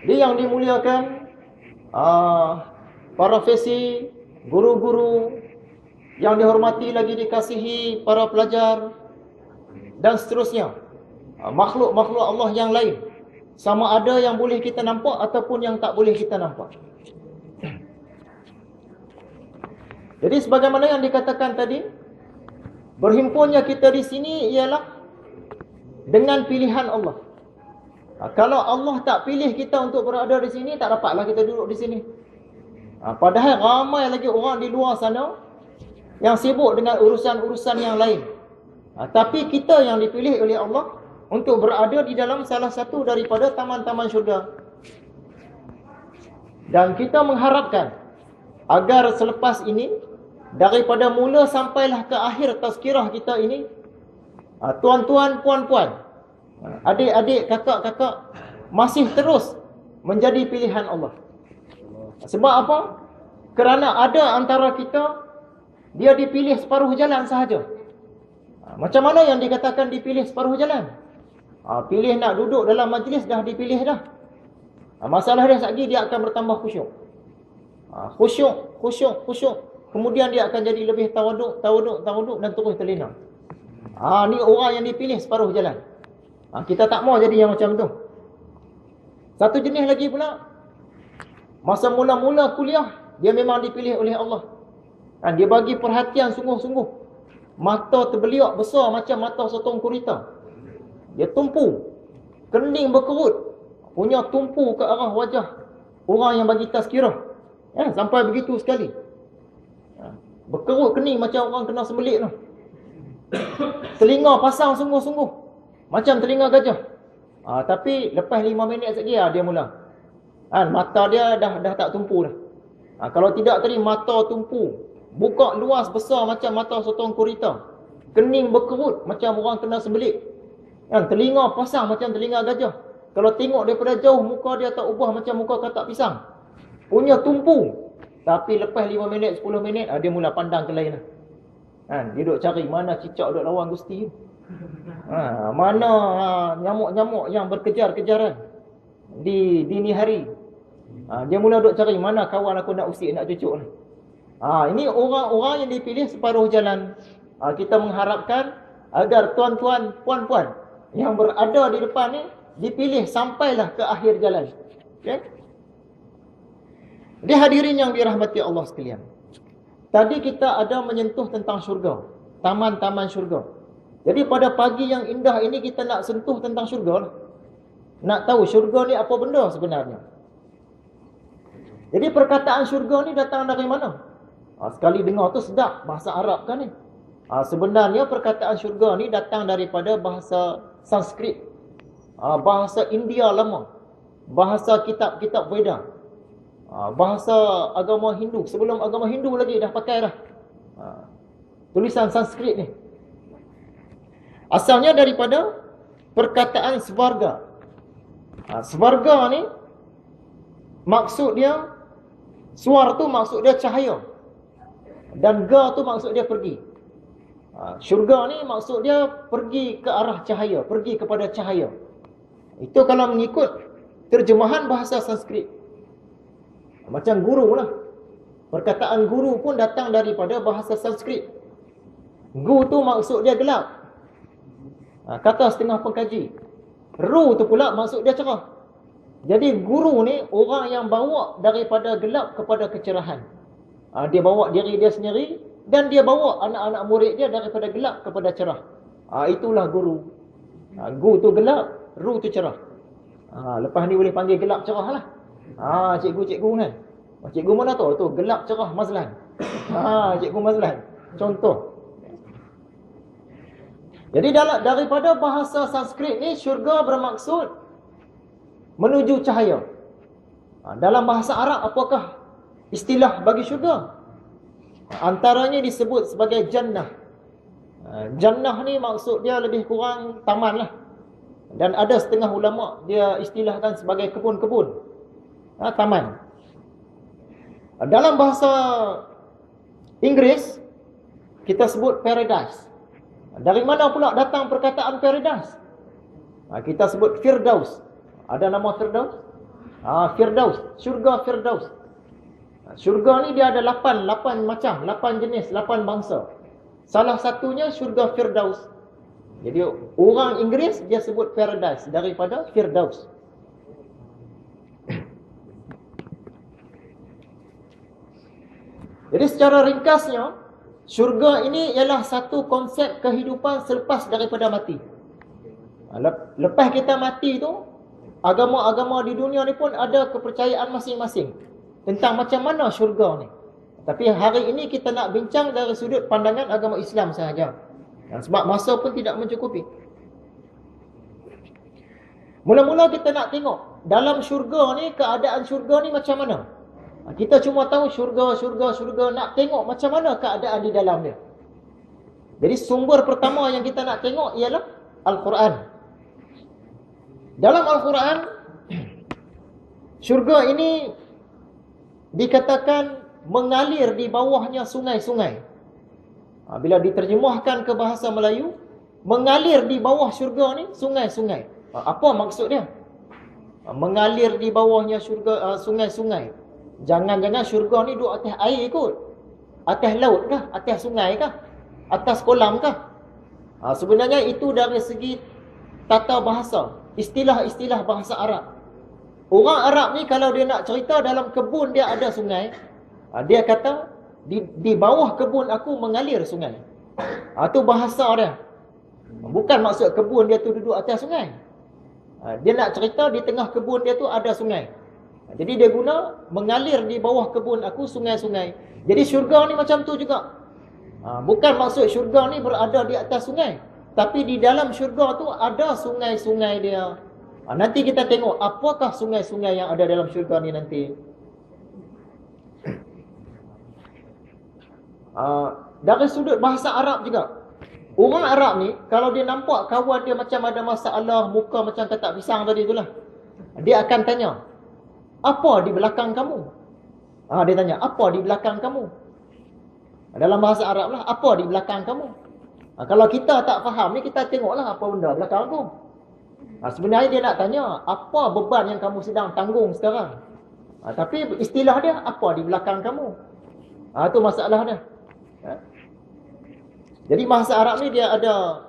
Dia yang dimuliakan, para fesi, guru-guru, yang dihormati lagi dikasihi para pelajar, dan seterusnya. Makhluk-makhluk Allah yang lain, sama ada yang boleh kita nampak ataupun yang tak boleh kita nampak. Jadi sebagaimana yang dikatakan tadi, berhimpunnya kita di sini ialah dengan pilihan Allah. Kalau Allah tak pilih kita untuk berada di sini, tak dapatlah kita duduk di sini. Padahal ramai lagi orang di luar sana yang sibuk dengan urusan-urusan yang lain. Tapi kita yang dipilih oleh Allah untuk berada di dalam salah satu daripada taman-taman syurga. Dan kita mengharapkan agar selepas ini, daripada mula sampailah ke akhir tazkirah kita ini, tuan-tuan, puan-puan, adik-adik, kakak-kakak masih terus menjadi pilihan Allah. Sebab apa? Kerana ada antara kita, dia dipilih separuh jalan sahaja. Macam mana yang dikatakan dipilih separuh jalan? Pilih nak duduk dalam majlis dah dipilih dah. Masalah dia lagi dia akan bertambah khusyuk. Khusyuk. Kemudian dia akan jadi lebih tawaduk dan terus terlena. Ni orang yang dipilih separuh jalan. Kita tak mau jadi yang macam tu. Satu jenis lagi pula, masa mula-mula kuliah, dia memang dipilih oleh Allah. Dia bagi perhatian sungguh-sungguh. Mata terbeliak besar macam mata sotong gurita. Dia tumpu, kening berkerut, punya tumpu ke arah wajah orang yang bagi tazkirah. Sampai begitu sekali. Berkerut kening macam orang kena sembelit tu. Telinga pasang sungguh-sungguh, macam telinga gajah. Tapi lepas 5 minit saja dia mula. Mata dia dah tak tumpu dah. Kalau tidak tadi mata tumpu, buka luas besar macam mata sotong gurita. Kening berkerut macam orang kena sembelit. Telinga pasang macam telinga gajah. Kalau tengok daripada jauh, muka dia tak ubah macam muka katak pisang. Punya tumpu. Tapi lepas 5 minit, 10 minit, dia mula pandang ke lain. Dia duk cari mana cicak duk lawan Gusti. Mana nyamuk-nyamuk yang berkejar-kejaran di dini hari. Dia mula duk cari mana kawan aku nak usik, nak cucuk ni. Ini orang-orang yang dipilih separuh jalan. Kita mengharapkan agar tuan-tuan, puan-puan yang berada di depan ni dipilih sampailah ke akhir jalan. Okay? Dia hadirin yang dirahmati Allah sekalian. Tadi kita ada menyentuh tentang syurga, taman-taman syurga. Jadi pada pagi yang indah ini kita nak sentuh tentang syurga lah. Nak tahu syurga ni apa benda sebenarnya. Jadi perkataan syurga ni datang dari mana? Sekali dengar tu sedap, bahasa Arab kan ni. Sebenarnya perkataan syurga ni datang daripada bahasa Sanskrit, bahasa India lama, bahasa kitab-kitab Veda, bahasa agama Hindu. Sebelum agama Hindu lagi dah pakai dah tulisan Sanskrit ni. Asalnya daripada perkataan svarga. Svarga ni maksud dia, suar tu maksud dia cahaya, dan ga tu maksud dia pergi. Syurga ni maksud dia pergi ke arah cahaya, pergi kepada cahaya. Itu kalau mengikut terjemahan bahasa Sanskrit. Macam guru lah. Perkataan guru pun datang daripada bahasa Sanskrit. Gu tu maksud dia gelap. Kata setengah pengkaji. Ru tu pula maksud dia cerah. Jadi guru ni orang yang bawa daripada gelap kepada kecerahan. Dia bawa diri dia sendiri, dan dia bawa anak-anak murid dia daripada gelap kepada cerah. Itulah guru. Gu tu gelap, ru tu cerah. Lepas ni boleh panggil gelap cerah lah. Cikgu-cikgu kan. Cikgu mana tu? Tu gelap cerah Mazlan. Cikgu Mazlan. Contoh. Jadi daripada bahasa Sanskrit ni, syurga bermaksud menuju cahaya. Dalam bahasa Arab apakah istilah bagi syurga? Antaranya disebut sebagai jannah. Jannah ni maksud dia lebih kurang taman lah. Dan ada setengah ulama dia istilahkan sebagai kebun-kebun, taman. Dalam bahasa Inggeris kita sebut paradise. Dari mana pula datang perkataan paradise? Kita sebut Firdaus. Ada nama Firdaus? Firdaus, syurga Firdaus. Syurga ni dia ada 8 macam, 8 jenis, 8 bangsa. Salah satunya syurga Firdaus. Jadi orang Inggeris dia sebut paradise daripada Firdaus. Jadi secara ringkasnya, syurga ini ialah satu konsep kehidupan selepas daripada mati. Lepas kita mati tu, agama-agama di dunia ni pun ada kepercayaan masing-masing tentang macam mana syurga ni. Tapi hari ini kita nak bincang dari sudut pandangan agama Islam sahaja. Sebab masa pun tidak mencukupi. Mula-mula kita nak tengok dalam syurga ni, keadaan syurga ni macam mana. Kita cuma tahu syurga. Nak tengok macam mana keadaan di dalam dia. Jadi sumber pertama yang kita nak tengok ialah Al-Quran. Dalam Al-Quran, syurga ini dikatakan mengalir di bawahnya sungai-sungai. Bila diterjemahkan ke bahasa Melayu, mengalir di bawah syurga ni sungai-sungai. Apa maksud dia? Mengalir di bawahnya syurga sungai-sungai. Jangan-jangan syurga ni duduk atas air kot. Atas laut kah? Atas sungai kah? Atas kolam kah? Sebenarnya itu dari segi tata bahasa, istilah-istilah bahasa Arab. Orang Arab ni kalau dia nak cerita dalam kebun dia ada sungai, dia kata di bawah kebun aku mengalir sungai. Itu bahasa dia. Bukan maksud kebun dia tu duduk atas sungai. Dia nak cerita di tengah kebun dia tu ada sungai. Jadi dia guna mengalir di bawah kebun aku sungai-sungai. Jadi syurga ni macam tu juga. Bukan maksud syurga ni berada di atas sungai, tapi di dalam syurga tu ada sungai-sungai dia. Nanti kita tengok apakah sungai-sungai yang ada dalam syurga ni nanti. Dari sudut bahasa Arab juga, orang Arab ni kalau dia nampak kawan dia macam ada masalah, muka macam katak pisang tadi itulah, dia akan tanya, apa di belakang kamu? Dia tanya, apa di belakang kamu? Dalam bahasa Arab lah, apa di belakang kamu? Kalau kita tak faham ni, kita tengoklah apa benda belakang aku. Sebenarnya dia nak tanya, apa beban yang kamu sedang tanggung sekarang? Tapi istilah dia, apa di belakang kamu? Itu masalah dia. Jadi bahasa Arab ni dia ada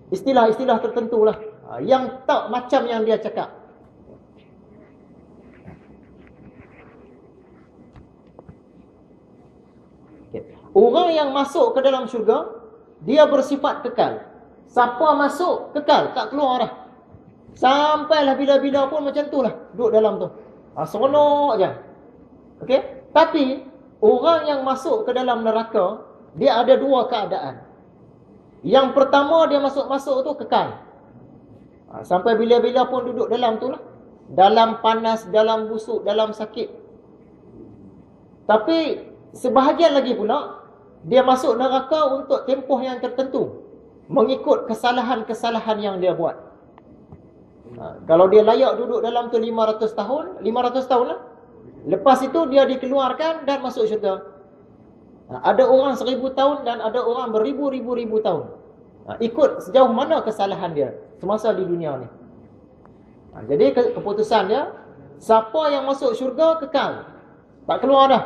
istilah-istilah tertentu lah, yang tak macam yang dia cakap. Orang yang masuk ke dalam syurga, dia bersifat kekal. Siapa masuk, kekal, tak keluar dah. Sampailah bila-bila pun macam tu lah, duduk dalam tu. Seronok je. Okey? Tapi, orang yang masuk ke dalam neraka, dia ada dua keadaan. Yang pertama, dia masuk-masuk tu kekal. Sampai bila-bila pun duduk dalam tu lah. Dalam panas, dalam busuk, dalam sakit. Tapi, sebahagian lagi pula, dia masuk neraka untuk tempoh yang tertentu, mengikut kesalahan-kesalahan yang dia buat. Kalau dia layak duduk dalam tu 500 tahun, 500 tahun lah. Lepas itu dia dikeluarkan dan masuk syurga. Ada orang 1000 tahun dan ada orang beribu-ribu tahun. Ikut sejauh mana kesalahan dia semasa di dunia ni. Jadi keputusan dia, siapa yang masuk syurga kekal, tak keluar dah.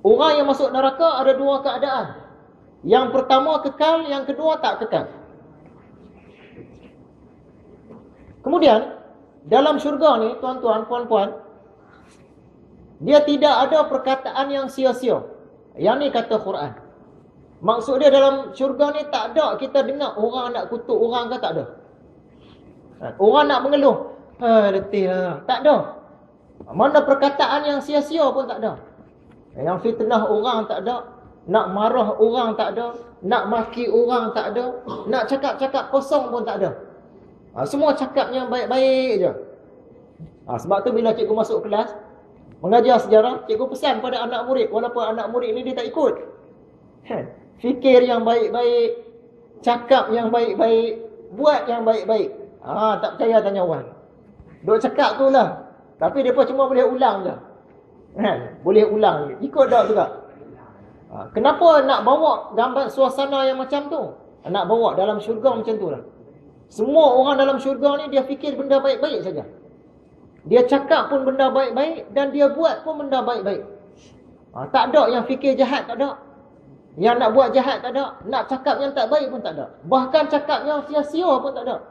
Orang yang masuk neraka ada dua keadaan. Yang pertama kekal, yang kedua tak kekal. Kemudian, dalam syurga ni, tuan-tuan, puan-puan, dia tidak ada perkataan yang sia-sia. Yang ni kata Quran. Maksud dia dalam syurga ni tak ada kita dengar orang nak kutuk orang ke, tak ada. Orang nak mengeluh, letih lah. Tak ada. Mana perkataan yang sia-sia pun tak ada. Yang fitnah orang tak ada, nak marah orang tak ada, nak maki orang tak ada, nak cakap-cakap kosong pun tak ada. Semua cakapnya baik-baik je. Sebab tu bila cikgu masuk kelas mengajar sejarah, cikgu pesan pada anak murid, walaupun anak murid ni dia tak ikut. Fikir yang baik-baik, cakap yang baik-baik, buat yang baik-baik. Tak percaya tanya orang. Duk cakap tu lah, tapi depa cuma boleh ulang je. Boleh ulang, ikut tak juga. Kenapa nak bawa gambar suasana yang macam tu? Nak bawa dalam syurga macam tu lah. Semua orang dalam syurga ni dia fikir benda baik-baik saja. Dia cakap pun benda baik-baik dan dia buat pun benda baik-baik. Tak ada yang fikir jahat, tak ada. Yang nak buat jahat tak ada. Nak cakap yang tak baik pun tak ada. Bahkan cakap yang sia-sia pun tak ada.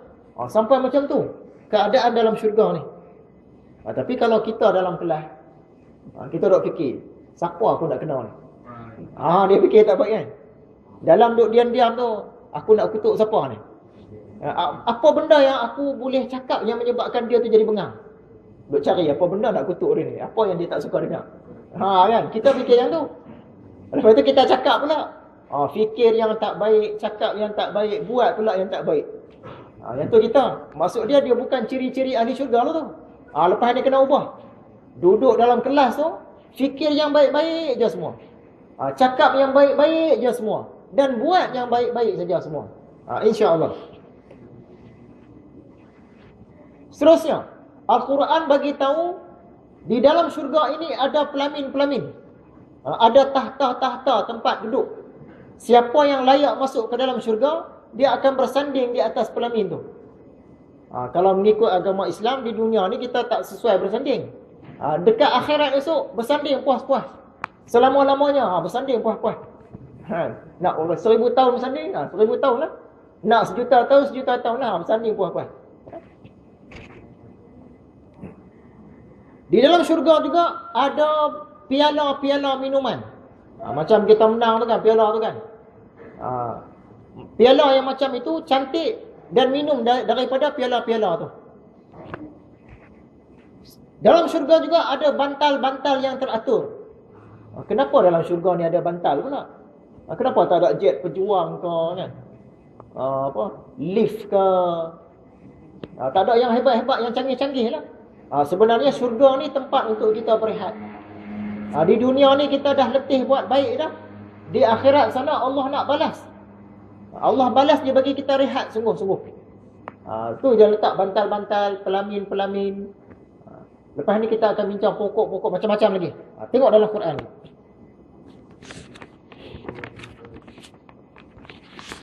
Sampai macam tu keadaan dalam syurga ni. Tapi kalau kita dalam kelas, kita duk fikir, siapa aku nak kenal ni? Dia fikir tak baik kan? Dalam duk diam-diam tu, aku nak kutuk siapa ni? Apa benda yang aku boleh cakap yang menyebabkan dia tu jadi bengang? Duk cari apa benda nak kutuk dia ni? Apa yang dia tak suka dengar? Kan? Kita fikir yang tu. Lepas tu kita cakap pula. Fikir yang tak baik, cakap yang tak baik, buat pula yang tak baik. Yang tu kita. Maksud dia bukan ciri-ciri ahli syurga lah tu. Lepas ni kena ubah. Duduk dalam kelas tu, fikir yang baik-baik je semua. Cakap yang baik-baik je semua. Dan buat yang baik-baik saja semua. InsyaAllah. Seterusnya, Al-Quran bagi tahu di dalam syurga ini ada pelamin-pelamin. Ada tahta-tahta tempat duduk. Siapa yang layak masuk ke dalam syurga, dia akan bersanding di atas pelamin tu. Kalau mengikut agama Islam di dunia ni kita tak sesuai bersanding. Dekat akhirat esok bersanding puas-puas. Selama-lamanya bersanding puas-puas. Nak 1000 tahun bersanding, 1000 tahun lah. Nak 1,000,000 tahun, 1,000,000 tahun lah bersanding puas-puas. Di dalam syurga juga ada piala-piala minuman. Macam kita menang tu kan, piala tu kan. Piala yang macam itu cantik dan minum daripada piala-piala tu. Dalam syurga juga ada bantal-bantal yang teratur. Kenapa dalam syurga ni ada bantal pula? Kenapa tak ada jet pejuang ke kan? Lift ke? Tak ada yang hebat-hebat, yang canggih-canggih lah. Sebenarnya syurga ni tempat untuk kita berehat. Di dunia ni kita dah letih buat baik dah. Di akhirat sana Allah nak balas. Allah balas, dia bagi kita rehat sungguh-sungguh. Tu dia letak bantal-bantal, pelamin-pelamin. Lepas ni kita akan bincang pokok-pokok macam-macam lagi. Tengok dalam Quran ni.